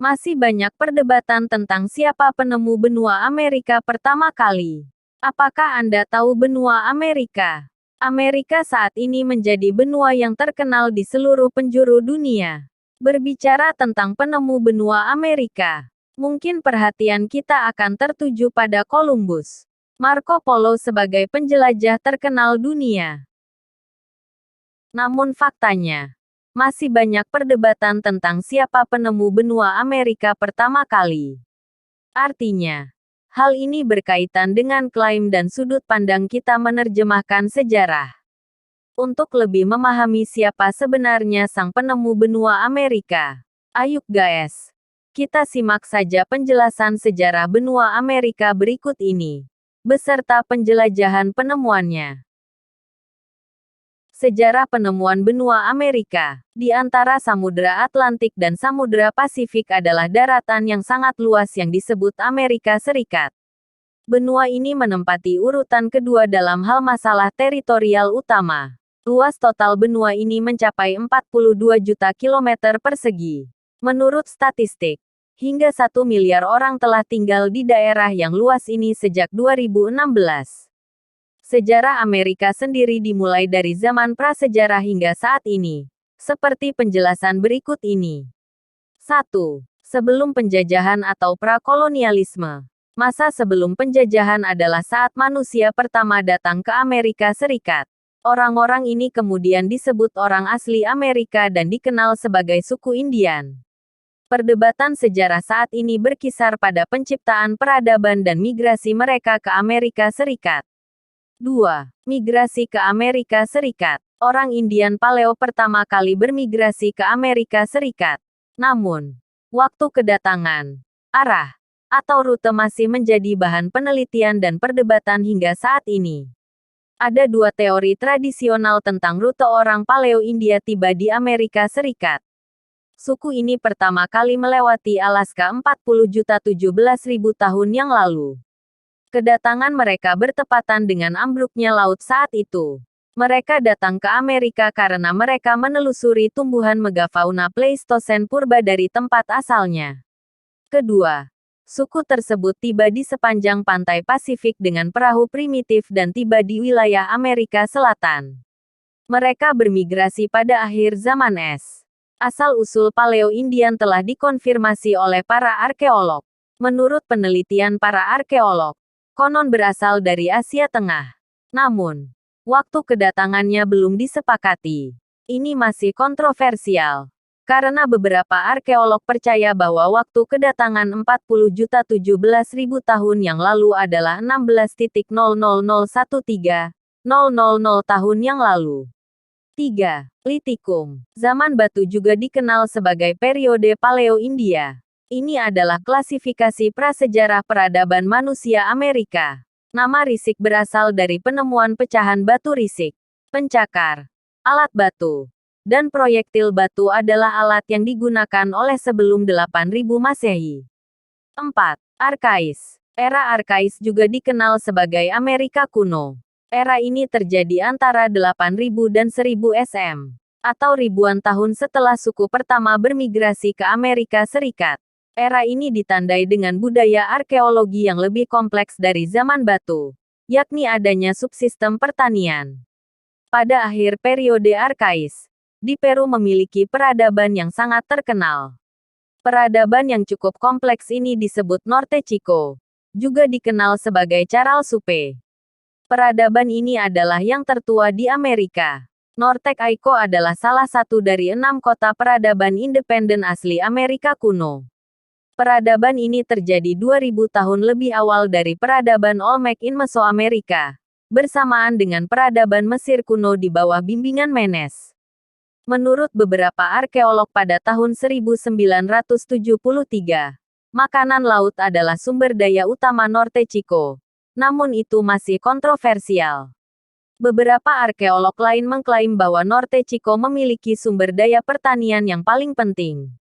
Masih banyak perdebatan tentang siapa penemu benua Amerika pertama kali. Apakah Anda tahu benua Amerika? Amerika saat ini menjadi benua yang terkenal di seluruh penjuru dunia. Berbicara tentang penemu benua Amerika, mungkin perhatian kita akan tertuju pada Columbus, Marco Polo sebagai penjelajah terkenal dunia. Namun faktanya, masih banyak perdebatan tentang siapa penemu benua Amerika pertama kali. Artinya, hal ini berkaitan dengan klaim dan sudut pandang kita menerjemahkan sejarah. Untuk lebih memahami siapa sebenarnya sang penemu benua Amerika, ayo guys, kita simak saja penjelasan sejarah benua Amerika berikut ini, beserta penjelajahan penemuannya. Sejarah penemuan benua Amerika. Di antara Samudra Atlantik dan Samudra Pasifik adalah daratan yang sangat luas yang disebut Amerika Serikat. Benua ini menempati urutan kedua dalam hal masalah teritorial utama. Luas total benua ini mencapai 42 juta kilometer persegi. Menurut statistik, hingga 1 miliar orang telah tinggal di daerah yang luas ini sejak 2016. Sejarah Amerika sendiri dimulai dari zaman prasejarah hingga saat ini. Seperti penjelasan berikut ini. 1. Sebelum penjajahan atau prakolonialisme. Masa sebelum penjajahan adalah saat manusia pertama datang ke Amerika Serikat. Orang-orang ini kemudian disebut orang asli Amerika dan dikenal sebagai suku Indian. Perdebatan sejarah saat ini berkisar pada penciptaan peradaban dan migrasi mereka ke Amerika Serikat. 2. Migrasi ke Amerika Serikat. Orang Indian Paleo pertama kali bermigrasi ke Amerika Serikat. Namun, waktu kedatangan, arah, atau rute masih menjadi bahan penelitian dan perdebatan hingga saat ini. Ada dua teori tradisional tentang rute orang Paleo India tiba di Amerika Serikat. Suku ini pertama kali melewati Alaska 40.017.000 tahun yang lalu. Kedatangan mereka bertepatan dengan ambruknya laut saat itu. Mereka datang ke Amerika karena mereka menelusuri tumbuhan megafauna Pleistosen purba dari tempat asalnya. Kedua, suku tersebut tiba di sepanjang pantai Pasifik dengan perahu primitif dan tiba di wilayah Amerika Selatan. Mereka bermigrasi pada akhir zaman es. Asal-usul Paleo-Indian telah dikonfirmasi oleh para arkeolog. Menurut penelitian para arkeolog, konon berasal dari Asia Tengah. Namun, waktu kedatangannya belum disepakati. Ini masih kontroversial. Karena beberapa arkeolog percaya bahwa waktu kedatangan 40.017.000 tahun yang lalu adalah 16.00013.000 tahun yang lalu. 3. Litikum. Zaman batu juga dikenal sebagai periode Paleo-India. Ini adalah klasifikasi prasejarah peradaban manusia Amerika. Nama risik berasal dari penemuan pecahan batu risik, pencakar, alat batu, dan proyektil batu adalah alat yang digunakan oleh sebelum 8000 Masehi. 4. Arkais. Era Arkais juga dikenal sebagai Amerika kuno. Era ini terjadi antara 8000 dan 1000 SM, atau ribuan tahun setelah suku pertama bermigrasi ke Amerika Serikat. Era ini ditandai dengan budaya arkeologi yang lebih kompleks dari zaman batu, yakni adanya subsistem pertanian. Pada akhir periode Arkais, di Peru memiliki peradaban yang sangat terkenal. Peradaban yang cukup kompleks ini disebut Norte Chico, juga dikenal sebagai Charalsupe. Peradaban ini adalah yang tertua di Amerika. Norte Chico adalah salah satu dari 6 kota peradaban independen asli Amerika kuno. Peradaban ini terjadi 2000 tahun lebih awal dari peradaban Olmec in Mesoamerika, bersamaan dengan peradaban Mesir kuno di bawah bimbingan Menes. Menurut beberapa arkeolog pada tahun 1973, makanan laut adalah sumber daya utama Norte Chico. Namun itu masih kontroversial. Beberapa arkeolog lain mengklaim bahwa Norte Chico memiliki sumber daya pertanian yang paling penting.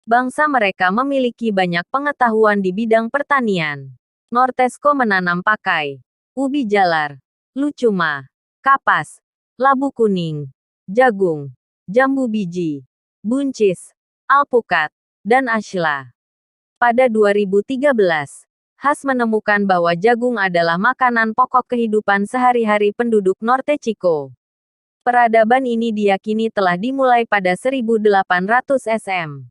Bangsa mereka memiliki banyak pengetahuan di bidang pertanian. Nortesco menanam pakai, ubi jalar, lucuma, kapas, labu kuning, jagung, jambu biji, buncis, alpukat, dan ashla. Pada 2013, Haas menemukan bahwa jagung adalah makanan pokok kehidupan sehari-hari penduduk Norte Chico. Peradaban ini diyakini telah dimulai pada 1800 SM.